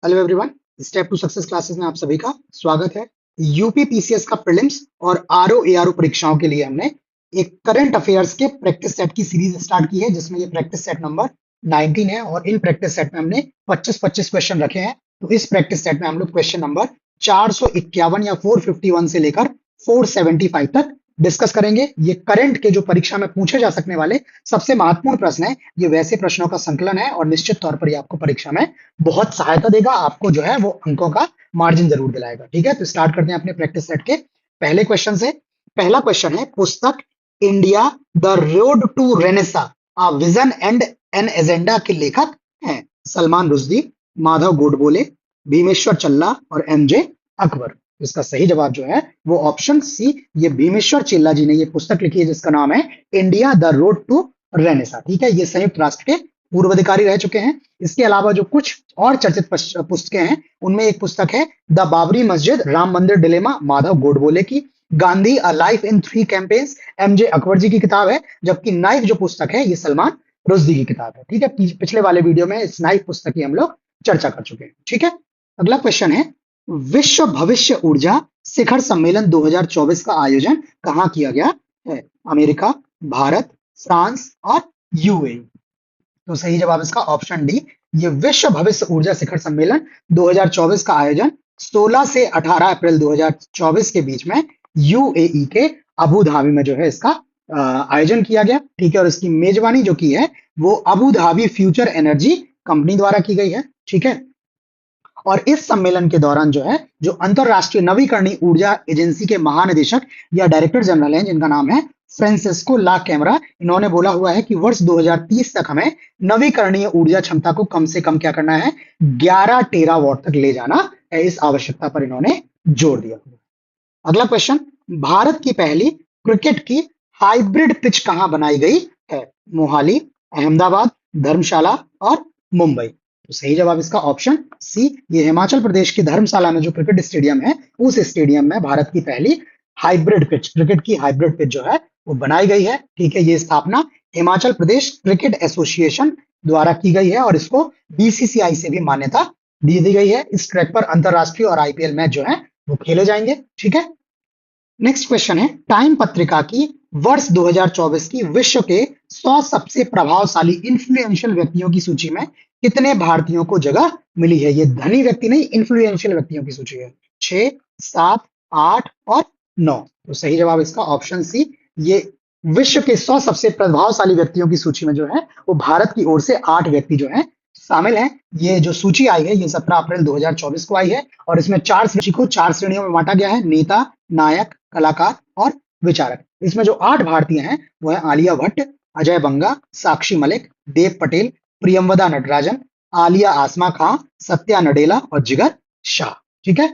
Hello everyone, step to success classes में आप सभी का स्वागत है। यूपी पीसीएस का प्रीलिम्स और आरओ एआरओ परीक्षाओं के लिए हमने एक करंट अफेयर्स के प्रैक्टिस सेट की सीरीज स्टार्ट की है, जिसमें ये प्रैक्टिस सेट नंबर 19 है और इन प्रैक्टिस सेट में हमने 25-25 क्वेश्चन रखे हैं। तो इस प्रैक्टिस सेट में हम लोग क्वेश्चन नंबर 451 या 451 से लेकर 475 तक डिस्कस करेंगे। ये करंट के जो परीक्षा में पूछे जा सकने वाले सबसे महत्वपूर्ण प्रश्न है। ये वैसे प्रश्नों का संकलन है और निश्चित तौर पर ये आपको परीक्षा में बहुत सहायता देगा। आपको जो है वो अंकों का मार्जिन जरूर दिलाएगा। ठीक है, तो स्टार्ट करते हैं अपने प्रैक्टिस सेट के पहले क्वेश्चन से। पहला क्वेश्चन है, पुस्तक India the road to renaissance a vision and an agenda के लेखक हैं सलमान रुश्दी, माधव गोडबोले, भीमेश्वर चल्ला और एमजे अकबर। इसका सही जवाब जो है वो ऑप्शन सी, ये भीमेश्वर चिल्ला जी ने ये पुस्तक लिखी है जिसका नाम है India the road to renaissance. ठीक है, ये संयुक्त राष्ट्र के पूर्व अधिकारी रह चुके हैं। इसके अलावा जो कुछ और चर्चित पुस्तकें हैं उनमें एक पुस्तक है द बाबरी मस्जिद राम मंदिर डिलेमा, माधव गोडबोले की। Gandhi a life in 3 campaigns, MJ Akbar ji की किताब है। जबकि नाइफ जो पुस्तक है ये सलमान रुश्दी की किताब है। ठीक है, पिछले वाले वीडियो में इस नाइफ पुस्तक की हम लोग चर्चा कर चुके हैं। ठीक है, अगला क्वेश्चन है, विश्व भविष्य ऊर्जा शिखर सम्मेलन 2024 का आयोजन कहाँ किया गया है? अमेरिका, भारत, फ्रांस और यूएई। तो सही जवाब इसका ऑप्शन डी, ये विश्व भविष्य ऊर्जा शिखर सम्मेलन 2024 का आयोजन 16 से 18 अप्रैल 2024 के बीच में यूएई के अबू धाबी में जो है इसका आयोजन किया गया। ठीक है, और इसकी मेजबानी जो की है वो Abu Dhabi future energy company द्वारा की गई है। ठीक है, और इस सम्मेलन के दौरान जो है जो अंतरराष्ट्रीय नवीकरणीय ऊर्जा एजेंसी के महानिदेशक या डायरेक्टर जनरल हैं जिनका नाम है फ्रांसिस्को ला कैमरा, इन्होंने बोला हुआ है कि वर्ष 2030 तक हमें नवीकरणीय ऊर्जा क्षमता को कम से कम क्या करना है, 11 टेरावाट तक ले जाना है। इस आवश्यकता पर इन्होंने जोर दिया। अगला क्वेश्चन, भारत की पहली क्रिकेट की हाइब्रिड पिच कहां बनाई गई है? मोहाली, अहमदाबाद, धर्मशाला और मुंबई। तो सही जवाब इसका ऑप्शन सी, ये हिमाचल प्रदेश की धर्मशाला में जो क्रिकेट स्टेडियम है उस स्टेडियम में भारत की पहली हाइब्रिड पिच, क्रिकेट की हाइब्रिड पिच जो है वो बनाई गई है। ठीक है, ये स्थापना हिमाचल प्रदेश क्रिकेट एसोसिएशन द्वारा की गई है और इसको बीसीसीआई से भी मान्यता दी गई है। इस ट्रैक पर अंतरराष्ट्रीय और आईपीएल मैच जो है वो खेले जाएंगे। ठीक है, नेक्स्ट क्वेश्चन है, टाइम पत्रिका की वर्ष 2024 की विश्व के 100 सबसे प्रभावशाली इन्फ्लुएंशियल व्यक्तियों की सूची में कितने भारतीयों को जगह मिली है? ये धनी व्यक्ति नहीं, इन्फ्लुएंशियल व्यक्तियों की सूची है। 6, 7, 8 और 9। तो सही जवाब इसका ऑप्शन सी, ये विश्व के 100 सबसे प्रभावशाली व्यक्तियों की सूची में जो है वो भारत की ओर से 8 व्यक्ति जो है शामिल हैं। ये जो सूची आई है ये 17 अप्रैल 2024 को आई है और इसमें 4 श्रेणियों में बांटा गया है, नेता, नायक, कलाकार और विचारक। इसमें जो 8 भारतीय हैं वो है आलिया भट्ट, अजय बंगा, साक्षी मलिक, देव पटेल, प्रियमवदा नटराजन, आलिया आसमा खां, सत्या नडेला और जिगर शाह। ठीक है,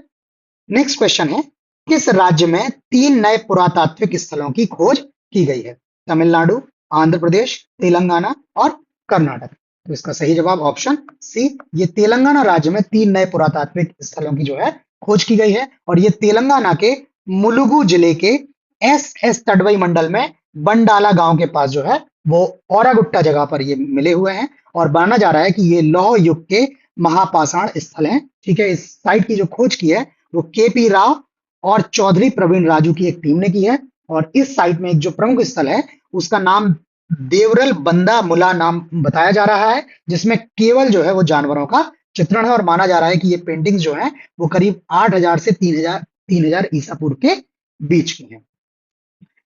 नेक्स्ट क्वेश्चन है, किस राज्य में 3 नए पुरातात्विक स्थलों की खोज की गई है? तमिलनाडु, आंध्र प्रदेश, तेलंगाना और कर्नाटक। तो इसका सही जवाब ऑप्शन सी, ये तेलंगाना राज्य में 3 नए पुरातात्विक स्थलों की जो है खोज की गई है और ये तेलंगाना के मुलुगु जिले के एस तडवई मंडल में बंडाला गांव के पास जो है वो औरागुट्टा जगह पर ये मिले हुए हैं और माना जा रहा है कि ये लौह युग के महापाषाण स्थल हैं। ठीक है, इस साइट की जो खोज की है वो केपी राव और चौधरी प्रवीण राजू की एक टीम ने की है और इस साइट में एक जो प्रमुख स्थल है उसका नाम देवरल बंदा मुला नाम बताया जा रहा है, जिसमें केवल जो है वो जानवरों का चित्रण है और माना जा रहा है कि ये पेंटिंग्स जो है वो करीब 8000 से 3000 ईसा पूर्व के बीच की हैं।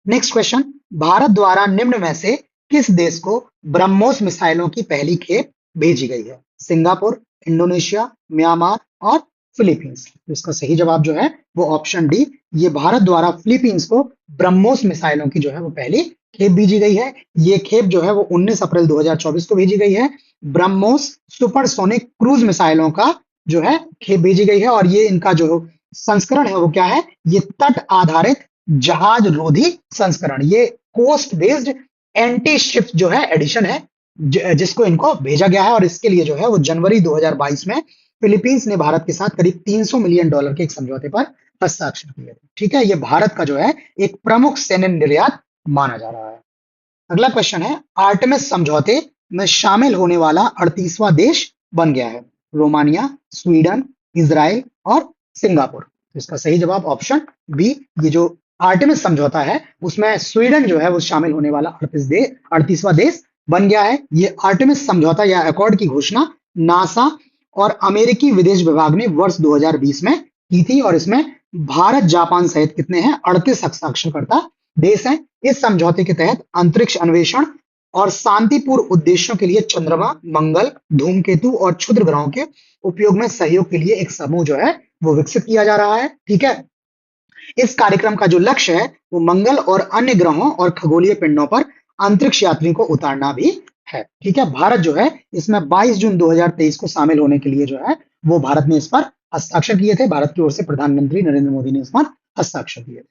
नेक्स्ट क्वेश्चन, भारत द्वारा निम्न में से किस देश को ब्रह्मोस मिसाइलों की पहली खेप भेजी गई है? सिंगापुर, इंडोनेशिया, म्यांमार और फिलीपींस। तो इसका सही जवाब जो है वो ऑप्शन डी, ये भारत द्वारा फिलीपींस को ब्रह्मोस मिसाइलों की जो है वो पहली खेप भेजी गई है। ये खेप जो है वो 19 अप्रैल 2024 को भेजी गई है। ब्रह्मोस सुपरसोनिक क्रूज मिसाइलों का जो है खेप भेजी गई है और ये इनका जो संस्करण है वो क्या है, ये तट आधारित जहाज रोधी संस्करण, ये कोस्ट बेस्ड एंटी शिप जो है एडिशन है जिसको इनको भेजा गया है और इसके लिए जो है वो जनवरी 2022 में फिलीपींस ने भारत के साथ करीब $300 मिलियन के एक समझौते पर हस्ताक्षर किए थे। ठीक है, ये भारत का जो है एक प्रमुख सैन्य निर्यात माना जा रहा है। अगला क्वेश्चन है, आर्टेमिस समझौते में शामिल होने वाला 38वां देश बन गया है? रोमानिया, स्वीडन, इजराइल और सिंगापुर। तो इसका सही जवाब ऑप्शन बी, ये जो आर्टेमिस समझौता है उसमें स्वीडन जो है वो शामिल होने वाला 38वां देश बन गया है। ये आर्टेमिस समझौता या अकॉर्ड की घोषणा नासा और अमेरिकी विदेश विभाग ने वर्ष 2020 में की थी और इसमें भारत, जापान सहित कितने हैं, 38 हस्ताक्षरकर्ता देश हैं। इस समझौते के तहत अंतरिक्ष अन्वेषण और शांतिपूर्ण उद्देश्यों के लिए चंद्रमा, मंगल, धूमकेतु और क्षुद्र ग्रहों के उपयोग में सहयोग के लिए एक समूह जो है वो विकसित किया जा रहा है। ठीक है, इस कार्यक्रम का जो लक्ष्य है वो मंगल और अन्य ग्रहों और खगोलीय पिंडों पर अंतरिक्ष यात्री को उतारना भी है। ठीक है, भारत जो है इसमें 22 जून 2023 को शामिल होने के लिए जो है वो भारत ने इस पर हस्ताक्षर किए थे। भारत की ओर से प्रधानमंत्री नरेंद्र मोदी ने इस पर हस्ताक्षर किए थे।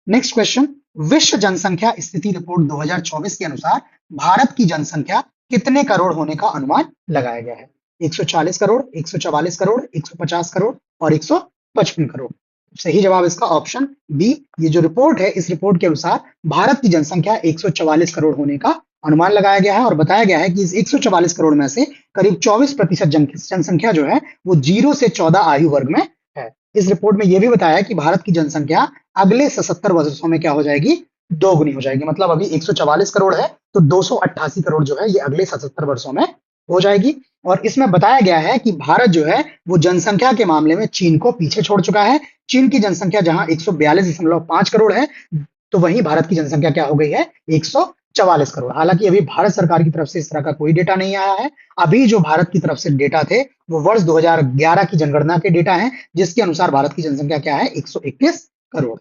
नेक्स्ट क्वेश्चन, विश्व जनसंख्या स्थिति रिपोर्ट 2024 के अनुसार भारत की जनसंख्या कितने करोड़ होने का अनुमान लगाया गया है? 140 करोड़, 144 करोड़, 150 करोड़ और 155 करोड़। सही जवाब इसका ऑप्शन बी, ये जो रिपोर्ट है इस रिपोर्ट के अनुसार भारत की जनसंख्या 144 करोड़ होने का अनुमान लगाया गया है और बताया गया है कि इस 144 करोड़ में से करीब 24% जनसंख्या जो है वो 0 से 14 आयु वर्ग में है। इस रिपोर्ट में यह भी बताया है कि भारत की जनसंख्या अगले 77 वर्षों में क्या हो जाएगी, दोगुनी हो जाएगी। मतलब अभी 144 करोड़ है तो 288 करोड़ जो है ये अगले 77 वर्षों में हो जाएगी। और इसमें बताया गया है कि भारत जो है वो जनसंख्या के मामले में चीन को पीछे छोड़ चुका है। चीन की जनसंख्या जहां 142.5 करोड़ है तो वहीं भारत की जनसंख्या क्या हो गई है, 144 करोड़। हालांकि अभी भारत सरकार की तरफ से इस तरह का कोई डेटा नहीं आया है। अभी जो भारत की तरफ से डेटा थे वो वर्ष 2011 की जनगणना के डेटा हैं, जिसके अनुसार भारत की जनसंख्या क्या है, 121 करोड़।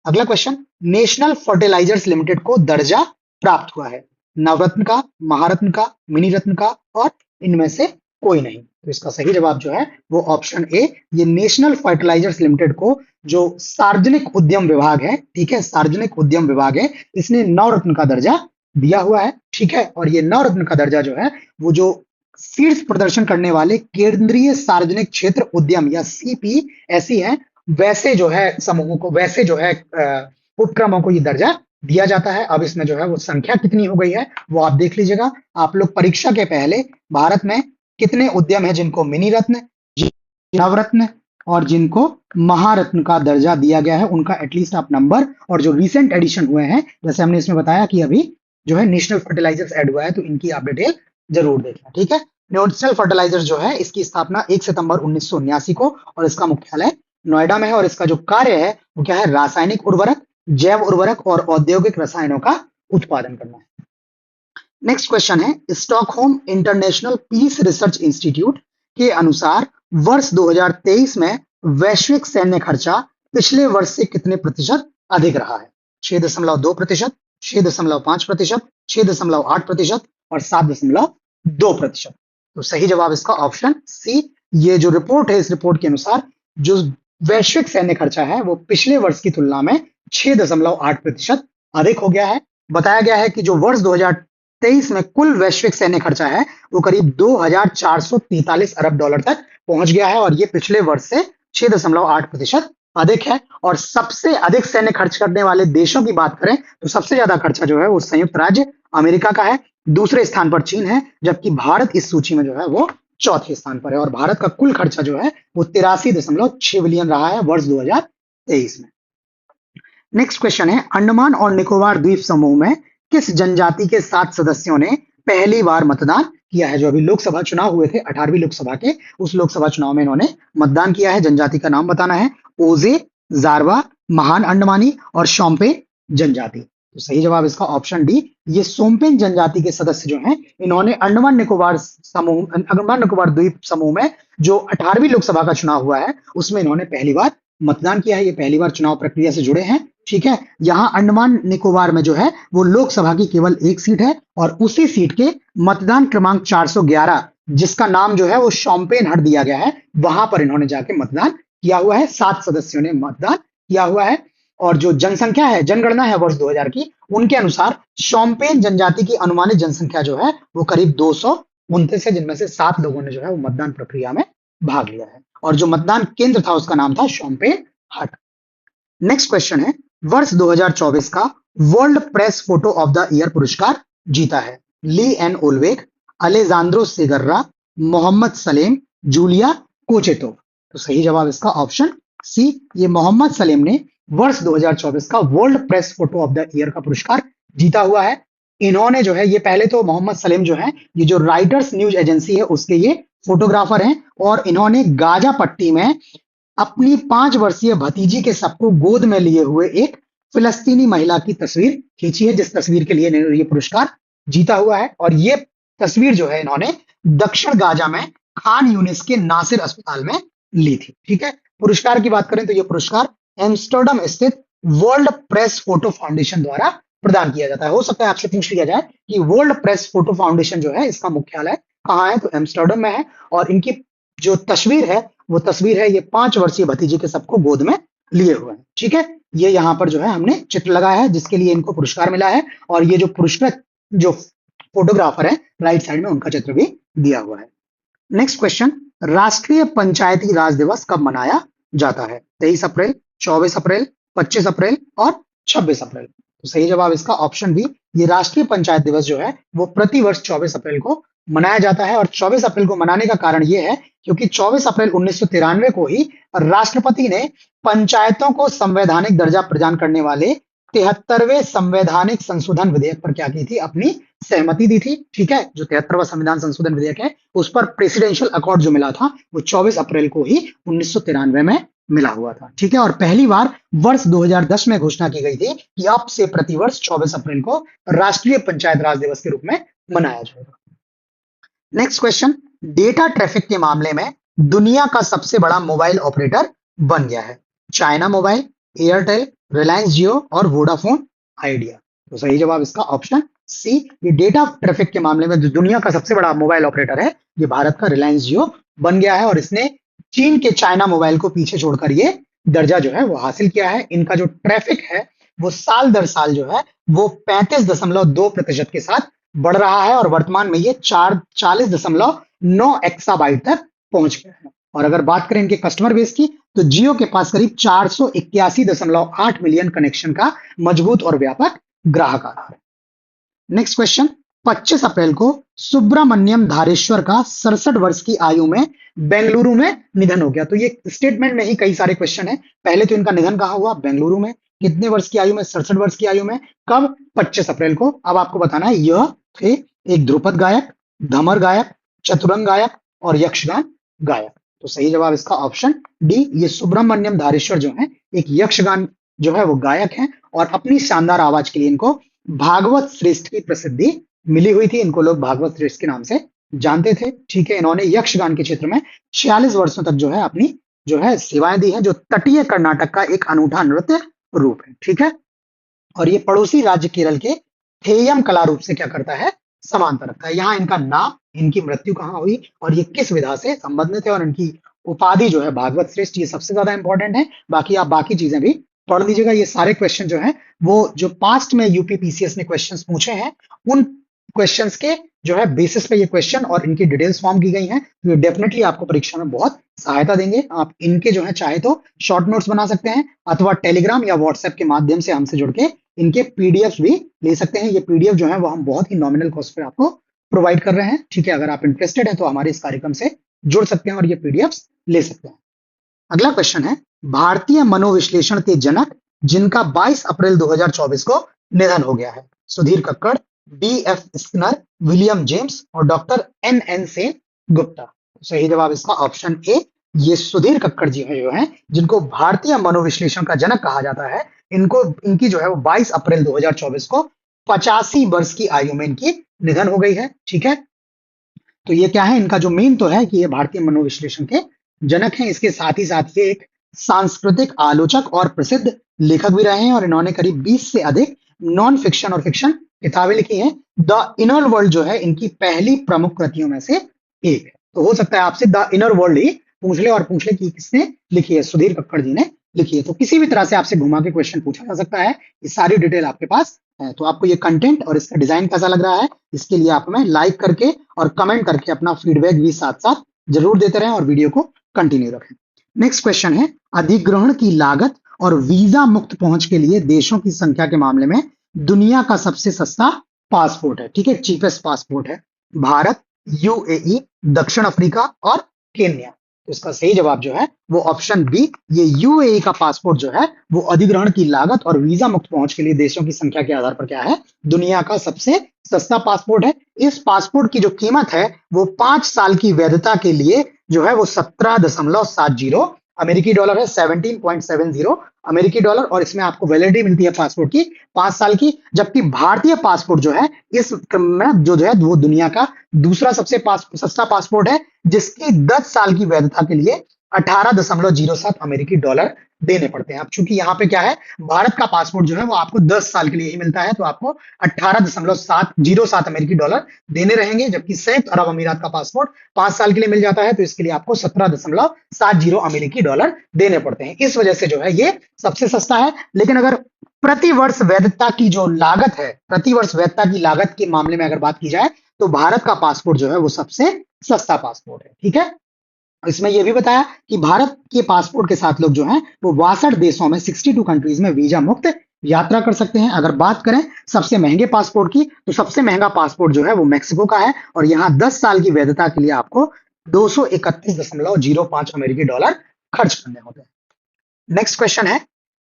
अगला क्वेश्चन, नेशनल फर्टिलाइजर्स लिमिटेड को दर्जा प्राप्त हुआ है नवरत्न का, महारत्न का, मिनी रत्न का और इनमें से कोई नहीं। तो इसका सही जवाब जो है वो ऑप्शन ए, ये नेशनल फर्टिलाइजर्स लिमिटेड को जो सार्वजनिक उद्यम विभाग है, ठीक है, सार्वजनिक उद्यम विभाग है, इसने नवरत्न का दर्जा दिया हुआ है। ठीक है, और ये नवरत्न का दर्जा जो है वो जो शीर्ष प्रदर्शन करने वाले केंद्रीय सार्वजनिक क्षेत्र उद्यम या सीपीएसई है वैसे जो है समूहों को, वैसे जो है उपक्रमों को ये दर्जा दिया जाता है। अब इसमें जो है वो संख्या कितनी हो गई है वो आप देख लीजिएगा। आप लोग परीक्षा के पहले भारत में कितने उद्यम है जिनको मिनी रत्न, नवरत्न और जिनको महारत्न का दर्जा दिया गया है उनका एटलीस्ट आप नंबर और जो रिसेंट एडिशन हुए हैं, जैसे हमने इसमें बताया कि अभी जो है नेशनल फर्टिलाइजर्स ऐड हुआ है तो इनकी आप डिटेल जरूर देखना। ठीक है, नेशनल फर्टिलाइजर्स जो है इसकी स्थापना 1 सितंबर 1979 को और इसका मुख्यालय नोएडा में है और इसका जो कार्य है वो क्या है, रासायनिक उर्वरक, जैव उर्वरक और औद्योगिक रसायनों का उत्पादन करना है। नेक्स्ट क्वेश्चन है, Stockholm International Peace Research Institute के अनुसार वर्ष 2023 में वैश्विक सैन्य खर्चा पिछले वर्ष से कितने प्रतिशत अधिक रहा है? 6.2%, 6.5%, 6.8% और 7.2%। तो सही जवाब इसका ऑप्शन सी, ये जो रिपोर्ट है इस रिपोर्ट के अनुसार जो वैश्विक सैन्य खर्चा है वो पिछले वर्ष की तुलना में 6.8% अधिक हो गया है। बताया गया है कि जो वर्ष 2023 में कुल वैश्विक सैन्य खर्चा है वो करीब 2,443 अरब डॉलर तक पहुंच गया है और ये पिछले वर्ष से 6.8% अधिक है। और सबसे अधिक सैन्य खर्च करने वाले देशों की बात करें तो सबसे ज्यादा खर्चा जो है वो संयुक्त राज्य अमेरिका का है, दूसरे स्थान पर चीन है, जबकि भारत इस सूची में जो है वो चौथे स्थान पर है और भारत का कुल खर्चा जो है वो 83.6 बिलियन रहा है वर्ष 2023 में। नेक्स्ट क्वेश्चन है, अंडमान और निकोबार द्वीप समूह में किस जनजाति के 7 सदस्यों ने पहली बार मतदान किया है? जो अभी लोकसभा चुनाव हुए थे 18वीं लोकसभा के, उस लोकसभा चुनाव में इन्होंने मतदान किया है। जनजाति का नाम बताना है, ओजे, जारवा, महान अंडमानी और शोम्पेन जनजाति। तो सही जवाब इसका ऑप्शन डी, ये शोम्पेन जनजाति के सदस्य जो हैं इन्होंने अंडमान निकोबार द्वीप समूह में जो 18वीं लोकसभा का चुनाव हुआ है उसमें इन्होंने पहली बार मतदान किया है। ये पहली बार चुनाव प्रक्रिया से जुड़े हैं। ठीक है, यहां अंडमान निकोबार में जो है वो लोकसभा की केवल एक सीट है और उसी सीट के मतदान क्रमांक 411 जिसका नाम जो है वो शोम्पेन हट दिया गया है, वहां पर इन्होंने जाके मतदान किया हुआ है। 7 सदस्यों ने मतदान किया हुआ है और जो जनसंख्या है, जनगणना है वर्ष 2000 की, उनके अनुसार शोम्पेन जनजाति की अनुमानित जनसंख्या जो है वो करीब 229 है, जिनमें से 7 लोगों ने जो है वो मतदान प्रक्रिया में भाग लिया है और जो मतदान केंद्र था उसका नाम था शोम्पेन हट। नेक्स्ट क्वेश्चन है, वर्ष 2024 का world press photo of the year पुरस्कार जीता है Lee Ann Olwage, Alejandro Segarra, Mohammed Salem, Julia Kochetova. तो सही जवाब इसका ऑप्शन सी, ये मोहम्मद सलेम ने वर्ष 2024 का world press photo of the year का पुरस्कार जीता हुआ है। इन्होंने जो है, ये पहले तो मोहम्मद सलेम जो है, ये जो राइटर्स न्यूज एजेंसी है उसके ये फोटोग्राफर हैं, और इन्होंने गाजा पट्टी में अपनी 5 वर्षीय भतीजी के सबको गोद में लिए हुए एक फिलिस्तीनी महिला की तस्वीर खींची है, जिस तस्वीर के लिए इन्होंने ये पुरस्कार जीता हुआ है। और ये तस्वीर जो है इन्होंने दक्षिण गाजा में खान यूनिस के नासिर अस्पताल में ली थी। ठीक है, पुरस्कार की बात करें तो यह पुरस्कार एम्स्टर्डम स्थित वर्ल्ड प्रेस फोटो फाउंडेशन द्वारा प्रदान किया जाता है। हो सकता है आपसे पूछ लिया जाए कि वर्ल्ड प्रेस फोटो फाउंडेशन जो है इसका मुख्यालय कहाँ है, तो एम्स्टर्डम में है। और इनकी जो तस्वीर है वो तस्वीर है, ये 5 वर्षीय भतीजे के सबको गोद में लिए हुए हैं। ठीक है, ये यहाँ पर जो है हमने चित्र लगाया है जिसके लिए इनको पुरस्कार मिला है, और ये जो पुरस्कृत जो फोटोग्राफर है राइट साइड में उनका चित्र भी दिया हुआ है। नेक्स्ट क्वेश्चन, राष्ट्रीय पंचायती राज दिवस कब मनाया जाता है? 23 अप्रैल, 24 अप्रैल, 25 अप्रैल और 26 अप्रैल। तो सही जवाब इसका ऑप्शन बी, ये राष्ट्रीय पंचायत दिवस जो है वो प्रतिवर्ष 24 अप्रैल को मनाया जाता है। और 24 अप्रैल को मनाने का कारण ये है क्योंकि 24 अप्रैल 1993 को ही राष्ट्रपति ने पंचायतों को संवैधानिक दर्जा प्रदान करने वाले 73वें संवैधानिक संशोधन विधेयक पर क्या की थी, अपनी सहमति दी थी। ठीक है, जो 73वां संविधान संशोधन विधेयक है उस पर प्रेसिडेंशियल अकॉर्ड जो मिला था वो 24 अप्रैल को ही 1993 में मिला हुआ था। ठीक है, और पहली बार वर्ष 2010 में घोषणा की गई थी कि अब से प्रतिवर्ष 24 अप्रैल को राष्ट्रीय पंचायत राज दिवस के रूप में मनाया जाएगा। नेक्स्ट क्वेश्चन, डेटा ट्रैफिक के मामले में दुनिया का सबसे बड़ा मोबाइल ऑपरेटर बन गया है? चाइना मोबाइल, एयरटेल, रिलायंस जियो और वोडाफोन आइडिया। तो सही जवाब इसका ऑप्शन सी, ये डेटा ट्रैफिक के मामले में जो दुनिया का सबसे बड़ा मोबाइल ऑपरेटर है ये भारत का रिलायंस जियो बन गया है, और इसने चीन के चाइना मोबाइल को पीछे छोड़कर ये दर्जा जो है वो हासिल किया है। इनका जो ट्रैफिक है वो साल दर साल जो है वो 35.2% के साथ बढ़ रहा है, और वर्तमान में ये 40.9 एक्साबाइट तक पहुंच गया है। और अगर बात करें इनके कस्टमर बेस की तो जियो के पास करीब 481.8 मिलियन कनेक्शन का मजबूत और व्यापक ग्राहक आधार है। नेक्स्ट क्वेश्चन, 25 अप्रैल को सुब्रमण्यम धारेश्वर का 67 वर्ष की आयु में बेंगलुरु में निधन हो गया। तो ये स्टेटमेंट में ही कई सारे क्वेश्चन है। पहले तो इनका निधन कहाँ हुआ, बेंगलुरु में। कितने वर्ष की आयु में? 67 वर्ष की आयु में। कब? 25 अप्रैल को। अब आपको बताना है यह थे एक ध्रुपद गायक, धमर गायक, चतुरंग गायक और यक्षगान गायक। तो सही जवाब इसका ऑप्शन डी, ये सुब्रमण्यम धारेश्वर जो है एक यक्षगान जो है वो गायक हैं, और अपनी शानदार आवाज के लिए इनको भागवत श्रेष्ठ की प्रसिद्धि मिली हुई थी। इनको लोग भागवत श्रेष्ठ के नाम से जानते थे। ठीक है, इन्होंने यक्षगान के क्षेत्र में 46 वर्षों तक जो है अपनी जो है सेवाएं दी है, जो तटीय कर्नाटक का एक अनूठा नृत्य रूप है। ठीक है, और ये पड़ोसी राज्य केरल के थेयम कला रूप से क्या करता है, समानता रखता है। यहाँ इनका नाम, इनकी मृत्यु कहाँ हुई और ये किस विधा से संबंधित है, और इनकी उपाधि जो है भागवत श्रेष्ठ, ये सबसे ज्यादा इंपॉर्टेंट है। बाकी आप बाकी चीजें भी पढ़ लीजिएगा। ये सारे क्वेश्चन जो है वो जो पास्ट में यूपी पीसीएस ने क्वेश्चंस पूछे हैं उन क्वेश्चंस के जो है बेसिस पे ये क्वेश्चन और इनकी डिटेल्स फॉर्म की गई हैं। तो ये डेफिनेटली आपको परीक्षा में बहुत सहायता देंगे। आप इनके जो है चाहे तो शॉर्ट नोट्स बना सकते हैं, अथवा टेलीग्राम या व्हाट्सएप के माध्यम से हमसे जुड़ के इनके पीडीएफ भी ले सकते हैं। ये पीडीएफ जो है वो हम बहुत ही नॉमिनल कॉस्ट पे आपको प्रोवाइड कर रहे हैं। ठीक है, अगर आप इंटरेस्टेड है तो हमारे इस कार्यक्रम से जुड़ सकते हैं और ये पीडीएफ ले सकते हैं। अगला क्वेश्चन है, भारतीय मनोविश्लेषण के जनक जिनका 22 अप्रैल 2024 को निधन हो गया है? Sudhir Kakkar, BF. Skinner, William James और डॉक्टर एन सेन गुप्ता। सही जवाब इसका ऑप्शन ए, ये सुधीर कक्कड़ जी हैं जो हैं जिनको भारतीय मनोविश्लेषण का जनक कहा जाता है। इनकी जो है वो 22 अप्रैल 2024 को 85 वर्ष की आयु में इनकी निधन हो गई है। ठीक है, तो ये क्या है, इनका जो मेन तो है कि ये भारतीय मनोविश्लेषण के जनक हैं। इसके साथ ही साथ ये एक सांस्कृतिक आलोचक और प्रसिद्ध लेखक भी रहे हैं, और इन्होंने करीब 20 से अधिक नॉन फिक्शन और फिक्शन किताबें लिखी हैं। द इनर वर्ल्ड जो है इनकी पहली प्रमुख कृतियों में से एक है। तो हो सकता है आपसे द इनर वर्ल्ड ही पूछ ले और पूछ ले कि किसने लिखी है, सुधीर कक्कड़ जी ने लिखी है। तो किसी भी तरह से आपसे घुमा के क्वेश्चन पूछा जा सकता है। ये सारी डिटेल आपके पास है। तो आपको ये कंटेंट और इसका डिजाइन कैसा लग रहा है, इसके लिए आप हमें लाइक करके और कमेंट करके अपना फीडबैक भी साथ साथ जरूर देते रहें और वीडियो को कंटिन्यू रखें। नेक्स्ट क्वेश्चन है, अधिग्रहण की लागत और वीजा मुक्त पहुंच के लिए देशों की संख्या के मामले में दुनिया का सबसे सस्ता पासपोर्ट है। ठीक है, चीपेस्ट पासपोर्ट है भारत, यूएई, दक्षिण अफ्रीका और केन्या। तो इसका सही जवाब जो है वो ऑप्शन बी, ये यूएई का पासपोर्ट जो है वो अधिग्रहण की लागत और वीजा मुक्त पहुंच के लिए देशों की संख्या के आधार पर क्या है, दुनिया का सबसे सस्ता पासपोर्ट है। इस पासपोर्ट की जो कीमत है वो 5 साल की वैधता के लिए जो है वो 17.70 अमेरिकी डॉलर है, 17.70 अमेरिकी डॉलर। और इसमें आपको वैलिडिटी मिलती है पासपोर्ट की 5 साल की। जबकि भारतीय पासपोर्ट जो है इस क्रम में जो है वो दुनिया का दूसरा सबसे सस्ता पासपोर्ट है, जिसकी 10 साल की वैधता के लिए 18.07 अमेरिकी डॉलर देने पड़ते हैं। अब चूंकि यहाँ पे क्या है, भारत का पासपोर्ट जो है वो आपको 10 साल के लिए ही मिलता है, तो आपको 18.07 अमेरिकी डॉलर देने रहेंगे। जबकि संयुक्त अरब अमीरात का पासपोर्ट 5 साल के लिए मिल जाता है, तो इसके लिए आपको 17.70 अमेरिकी डॉलर देने पड़ते हैं। इस वजह से जो है ये सबसे सस्ता है। लेकिन अगर प्रतिवर्ष वैधता की जो लागत है, प्रतिवर्ष वैधता की लागत के मामले में अगर बात की जाए तो भारत का पासपोर्ट जो है वो सबसे सस्ता पासपोर्ट है। ठीक है, इसमें यह भी बताया कि भारत के पासपोर्ट के साथ लोग जो हैं वो 62 देशों में 62 कंट्रीज में वीजा मुक्त यात्रा कर सकते हैं। अगर बात करें सबसे महंगे पासपोर्ट की, तो सबसे महंगा पासपोर्ट जो है वो मेक्सिको का है, और यहाँ 10 साल की वैधता के लिए आपको 231.05 अमेरिकी डॉलर खर्च करने होते हैं। नेक्स्ट क्वेश्चन है,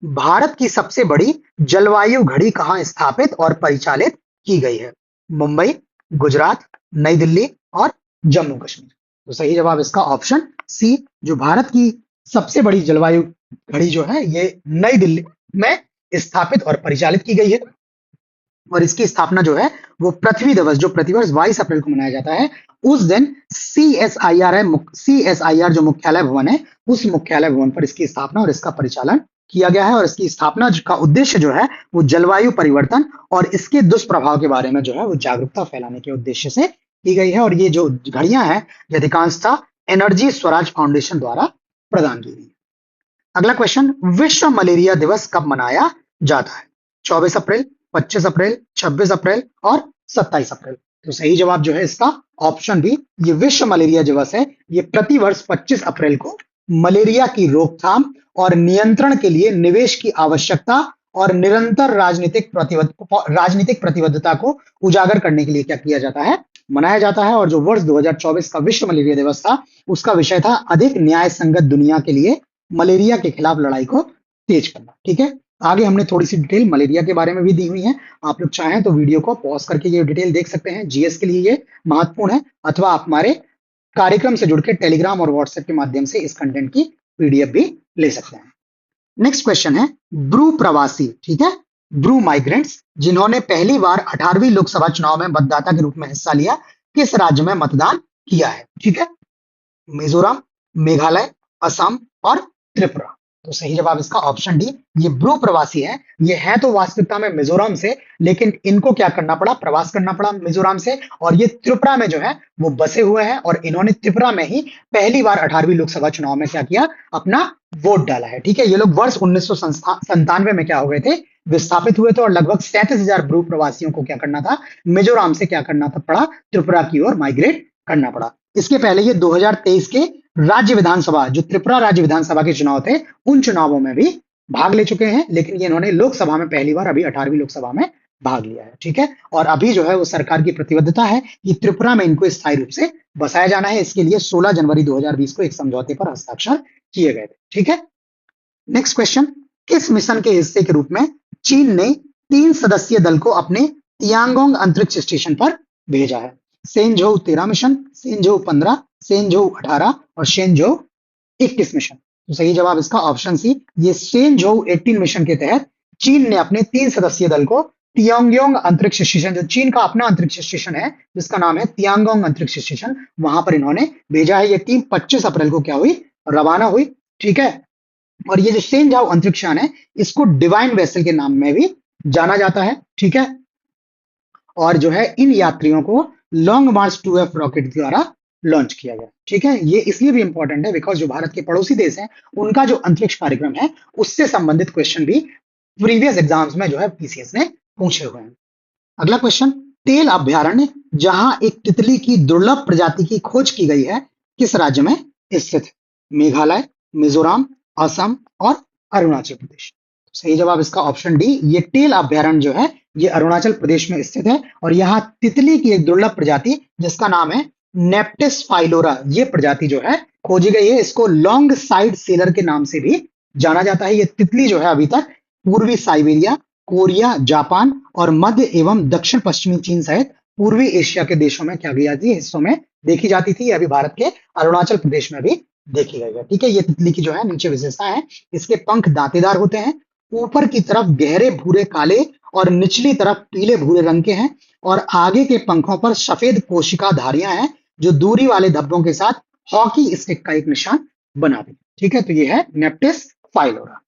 भारत की सबसे बड़ी जलवायु घड़ी कहां स्थापित और परिचालित की गई है? मुंबई, गुजरात, नई दिल्ली और जम्मू कश्मीर। तो सही जवाब इसका ऑप्शन सी, जो भारत की सबसे बड़ी जलवायु घड़ी जो है ये नई दिल्ली में स्थापित और परिचालित की गई है। और इसकी स्थापना जो है वो पृथ्वी दिवस, जो प्रतिवर्ष 22 अप्रैल को मनाया जाता है, उस दिन सीएसआईआर जो मुख्यालय भवन है, उस मुख्यालय भवन पर इसकी स्थापना और इसका परिचालन किया गया है। और इसकी स्थापना का उद्देश्य जो है वो जलवायु परिवर्तन और इसके दुष्प्रभाव के बारे में जो है वो जागरूकता फैलाने के उद्देश्य से की गई है। और ये जो घड़ियां हैं ये अधिकांशतः एनर्जी स्वराज फाउंडेशन द्वारा प्रदान की गई। अगला क्वेश्चन, विश्व मलेरिया दिवस कब मनाया जाता है? 24 अप्रैल, 25 अप्रैल, 26 अप्रैल और 27 अप्रैल। तो सही जवाब जो है इसका ऑप्शन बी, ये विश्व मलेरिया दिवस है, ये प्रतिवर्ष 25 अप्रैल को मलेरिया की रोकथाम और नियंत्रण के लिए निवेश की आवश्यकता और निरंतर राजनीतिक प्रतिबद्धता को उजागर करने के लिए क्या किया जाता है, मनाया जाता है। और जो वर्ष 2024 का विश्व मलेरिया दिवस था उसका विषय था अधिक न्याय संगत दुनिया के लिए मलेरिया के खिलाफ लड़ाई को तेज करना। ठीक है, आगे हमने थोड़ी सी डिटेल मलेरिया के बारे में भी दी हुई है। आप लोग चाहें तो वीडियो को पॉज करके ये डिटेल देख सकते हैं, जीएस के लिए ये महत्वपूर्ण है। अथवा आप हमारे कार्यक्रम से जुड़ के टेलीग्राम और व्हाट्सएप के माध्यम से इस कंटेंट की पीडीएफ भी ले सकते हैं। नेक्स्ट क्वेश्चन है, ब्रू प्रवासी, ठीक है, ब्रू माइग्रेंट्स जिन्होंने पहली बार 18वीं लोकसभा चुनाव में मतदाता के रूप में हिस्सा लिया, किस राज्य में मतदान किया है? ठीक है, मिजोरम, मेघालय, असम और त्रिपुरा। तो सही जवाब इसका ऑप्शन डी, ये ब्रू प्रवासी है। ये है तो वास्तविकता में मिजोरम से, लेकिन इनको क्या करना पड़ा, प्रवास करना पड़ा मिजोरम से। और ये त्रिपुरा में जो है वो बसे हुए हैं, और इन्होंने त्रिपुरा में ही पहली बार 18वीं लोकसभा चुनाव में क्या किया, अपना वोट डाला है। ठीक है, ये लोग वर्ष 1997 में क्या हो गए थे, विस्थापित हुए थे। और लगभग 37,000 ब्रू प्रवासियों को क्या करना था, मिजोरम से क्या करना था पड़ा, त्रिपुरा की ओर माइग्रेट करना पड़ा। इसके पहले ये 2023 के राज्य विधानसभा, जो त्रिपुरा राज्य विधानसभा के चुनाव थे, उन चुनावों में भी भाग ले चुके हैं। लेकिन ये इन्होंने लोकसभा में पहली बार अभी 18वीं लोकसभा में भाग लिया है। ठीक है, और अभी जो है वो सरकार की प्रतिबद्धता है कि त्रिपुरा में इनको स्थायी रूप से बसाया जाना है। इसके लिए 16 जनवरी 2020 को एक समझौते पर हस्ताक्षर किए गए थे। ठीक है, नेक्स्ट क्वेश्चन, किस मिशन के हिस्से के रूप में चीन ने 3 सदस्यीय दल को अपने तियांगोंग अंतरिक्ष स्टेशन पर भेजा है? सेंझोउ 13 मिशन, सेंझोउ 15, सेंझोउ 18 और सेंझोउ 21 मिशन। तो सही जवाब इसका ऑप्शन सी, ये सेंझोउ 18 मिशन के तहत चीन ने अपने 3 सदस्यीय दल को तियांगोंग अंतरिक्ष स्टेशन, जो चीन का अपना अंतरिक्ष स्टेशन है जिसका नाम है तियांगोंग अंतरिक्ष स्टेशन, वहां पर इन्होंने भेजा है। ये टीम 25 अप्रैल को क्या हुई, रवाना हुई। ठीक है, और ये जो सेंझोउ अंतरिक्ष यान है इसको डिवाइन वेसल के नाम में भी जाना जाता है। ठीक है, और जो है इन यात्रियों को लॉन्ग मार्च 2F रॉकेट द्वारा लॉन्च किया गया। ठीक है, ये इसलिए भी इंपॉर्टेंट है बिकॉज जो भारत के पड़ोसी देश हैं उनका जो अंतरिक्ष कार्यक्रम है उससे संबंधित क्वेश्चन भी प्रीवियस एग्जाम्स में जो है पीसीएस ने पूछे हुए हैं। अगला क्वेश्चन, तेल अभ्यारण्य जहां एक तितली की दुर्लभ प्रजाति की खोज की गई है किस राज्य में स्थित? मेघालय, मिजोरम, असम और अरुणाचल प्रदेश। सही जवाब इसका ऑप्शन डी, ये टेल अभ्यारण्य जो है ये अरुणाचल प्रदेश में स्थित है। और यहाँ तितली की एक दुर्लभ प्रजाति जिसका नाम है नेप्टिस फाइलोरा ये प्रजाति जो है खोजी गई है। इसको लॉन्ग साइड सेलर के नाम से भी जाना जाता है। ये तितली जो है अभी तक पूर्वी साइबेरिया, कोरिया, जापान और मध्य एवं दक्षिण पश्चिमी चीन सहित पूर्वी एशिया के देशों में क्या गई जाती है, हिस्सों में देखी जाती थी। ये अभी भारत के अरुणाचल प्रदेश में भी देखी गई है। ठीक है, ये तितली की जो है नीचे विशेषता है, इसके पंख दांतेदार होते हैं, ऊपर की तरफ गहरे भूरे काले और निचली तरफ पीले भूरे रंग के हैं और आगे के पंखों पर सफेद कोशिका धारियां हैं जो दूरी वाले धब्बों के साथ हॉकी स्टिक का एक निशान बनाती है। ठीक है, तो ये है नेप्टिस फाइलोरा।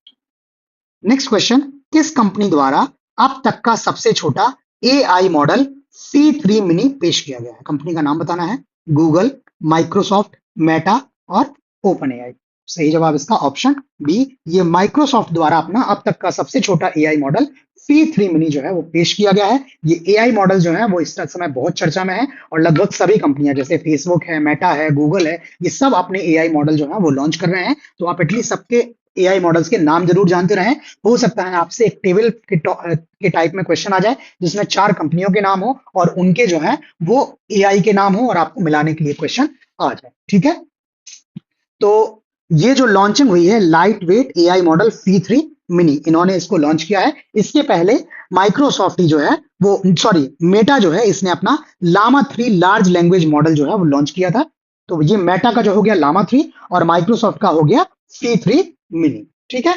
नेक्स्ट क्वेश्चन, किस कंपनी द्वारा अब तक का सबसे छोटा एआई मॉडल C3 मिनी पेश किया गया है? कंपनी का नाम बताना है। गूगल, माइक्रोसॉफ्ट, मेटा और ओपन एआई। सही जवाब इसका ऑप्शन बी, ये माइक्रोसॉफ्ट द्वारा अपना अब तक का सबसे छोटा एआई मॉडल C3 मिनी जो है वो पेश किया गया है। ये एआई मॉडल जो है वो इस समय बहुत चर्चा में है और लगभग सभी कंपनियां जैसे फेसबुक है, मेटा है, गूगल है, ये सब अपने एआई मॉडल जो है वो लॉन्च कर रहे हैं। तो आप एटलीस्ट सबके एआई मॉडल्स के नाम जरूर जानते रहें। हो सकता है आपसे एक टेबल के टाइप में क्वेश्चन आ जाए जिसमें 4 कंपनियों के नाम हो और उनके जो है वो एआई के नाम हो और आपको मिलाने के लिए क्वेश्चन आ जाए। ठीक है, तो ये जो लॉन्चिंग हुई है light weight AI model C3 mini, इन्होंने इसको लॉन्च किया है। इसके पहले माइक्रोसॉफ्ट ही जो है वो मेटा जो है इसने अपना लामा 3 लार्ज लैंग्वेज मॉडल जो है वो लॉन्च किया था। तो ये मेटा का जो हो गया लामा 3 और माइक्रोसॉफ्ट का हो गया C3 मिनी। ठीक है,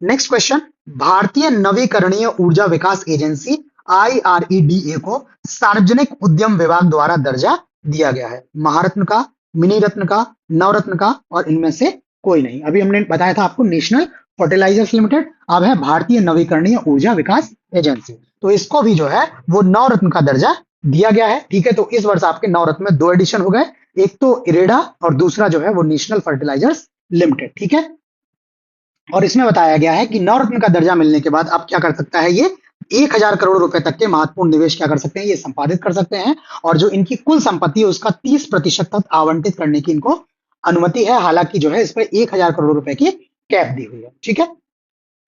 नेक्स्ट क्वेश्चन, भारतीय नवीकरणीय ऊर्जा विकास एजेंसी IREDA को सार्वजनिक उद्यम विभाग द्वारा दर्जा दिया गया है। महारत्न का, मिनी रत्न का, नवरत्न का और इनमें से कोई नहीं। अभी हमने बताया था आपको नेशनल फर्टिलाइजर्स लिमिटेड, अब है भारतीय नवीकरणीय ऊर्जा विकास एजेंसी। तो इसको भी जो है वो नवरत्न का दर्जा दिया गया है। ठीक है, तो इस वर्ष आपके नवरत्न में 2 एडिशन हो गए, एक तो इरेडा और दूसरा जो है वो नेशनल फर्टिलाइजर्स लिमिटेड। ठीक है, और इसमें बताया गया है कि नवरत्न का दर्जा मिलने के बाद अब क्या कर सकता है, ये 1000 करोड़ रुपए तक के महत्वपूर्ण निवेश क्या कर सकते हैं, ये संपादित कर सकते हैं और जो इनकी कुल संपत्ति है उसका 30% तक आवंटित करने की इनको अनुमति है। हालांकि जो है इस पर 1000 करोड़ रुपए की कैप दी हुई है। ठीक है,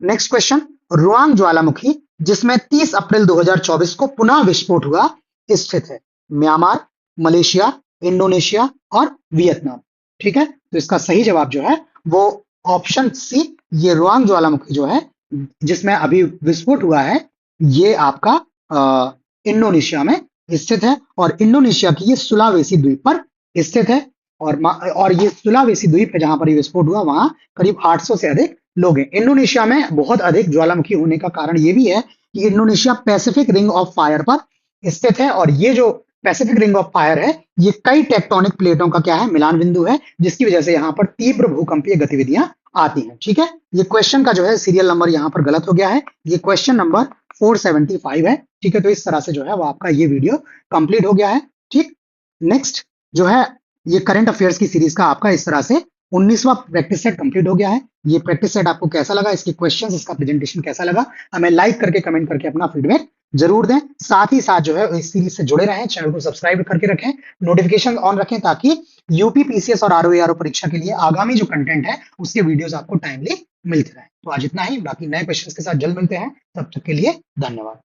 नेक्स्ट क्वेश्चन, रुआंग ज्वालामुखी जिसमें 30 अप्रैल 2024 को पुनः विस्फोट हुआ स्थित है? म्यांमार, मलेशिया, इंडोनेशिया और वियतनाम। ठीक है, तो इसका सही जवाब जो है वो ऑप्शन सी, ये रुआंग ज्वालामुखी जो है जिसमें अभी विस्फोट हुआ है ये आपका इंडोनेशिया में स्थित है और इंडोनेशिया की ये सुलावेसी द्वीप पर स्थित है और ये सुलावेसी द्वीप है जहां पर ये विस्फोट हुआ, वहां करीब 800 से अधिक लोग हैं। इंडोनेशिया में बहुत अधिक ज्वालामुखी होने का कारण ये भी है कि Indonesia Pacific ring of fire पर स्थित है और ये जो पैसिफिक रिंग ऑफ फायर है ये कई टेक्टोनिक प्लेटों का क्या है, मिलान बिंदु है, जिसकी वजह से यहाँ पर तीव्र भूकंपीय गतिविधियां आती हैं। ठीक है, ये क्वेश्चन का जो है सीरियल नंबर यहाँ पर गलत हो गया है, ये क्वेश्चन नंबर 475 है। ठीक है, तो इस तरह से जो है वो आपका ये वीडियो कंप्लीट हो गया है। ठीक, नेक्स्ट जो है ये करंट अफेयर्स की सीरीज का आपका इस तरह से 19वां प्रैक्टिस सेट कंप्लीट हो गया है। ये प्रैक्टिस सेट आपको कैसा लगा, इसके क्वेश्चंस, इसका प्रेजेंटेशन कैसा लगा, हमें लाइक करके कमेंट करके अपना फीडबैक जरूर दें। साथ ही साथ जो है इस सीरीज से जुड़े रहें, चैनल को सब्सक्राइब करके रखें, नोटिफिकेशन ऑन रखें ताकि यूपी पीसीएस और आरओ परीक्षा के लिए आगामी जो कंटेंट है उसके वीडियोस आपको टाइमली मिलते रहे। तो आज इतना ही, बाकी नए क्वेश्चंस के साथ जल्द मिलते हैं, तब तक के लिए धन्यवाद।